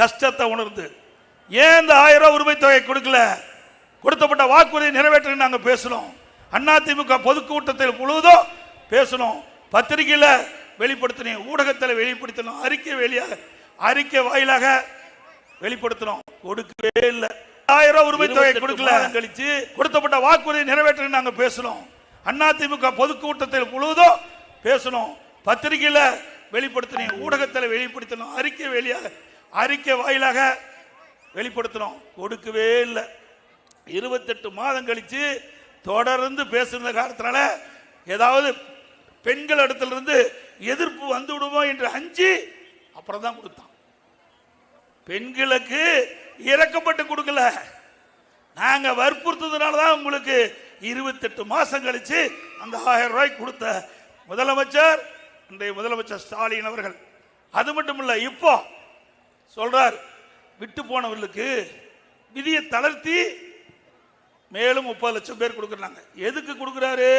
கஷ்டத்தை உணர்ந்து ஏன் இந்த 1000 ரூபாய் உரிமை தொகை கொடுக்கல? கொடுத்தப்பட்ட வாக்குறுதியை நிறைவேற்ற நாங்கள் பேசணும். அதிமுக பொதுக்கூட்டத்தில் முழுவதும் பேசணும், பத்திரிகையில் வெளிப்படுத்தணும், ஊடகத்தில் வெளிப்படுத்தணும், அறிக்கை வாயிலாக வெளிப்படுத்தணும். கொடுக்கவே இல்லை. 1000 ரூபாய் உரிமை தொகை கொடுக்கல கழிச்சு கொடுத்தப்பட்ட வாக்குறுதியை நிறைவேற்ற நாங்கள் பேசணும். அதிமுக பொதுக்கூட்டத்தில் முழுவதும் பேசணும், பத்திரிகையில் வெளிப்படுத்தணும், ஊடகத்தில் வெளிப்படுத்தணும், அறிக்கை வாயிலாக வெளிப்படுத்தணும். கொடுக்கவே இல்லை. 28 மாதம் கழிச்சு தொடர்ந்து பேசுகிற காரணத்தினால ஏதாவது பெண்கள் இடத்திலிருந்து எதிர்ப்பு வந்து விடுவோம் என்று அஞ்சி அப்புறம் தான் கொடுத்தான். பெண்களுக்கு இறக்கப்பட்டு கொடுக்கல, நாங்க வற்புறுத்ததுனால தான் உங்களுக்கு 28 மாசம் கழிச்சு அந்த 1000 ரூபாய் கொடுத்த முதலமைச்சர் இன்றைய முதலமைச்சர் ஸ்டாலின் அவர்கள். அது மட்டும் இல்ல, இப்போ சொல்றார் விட்டு போனவர்களுக்கு விதியை தளர்த்தி மேலும் 30 லட்சம் பேர் கொடுக்கறாங்க. எதுக்கு கொடுக்கிறாரு?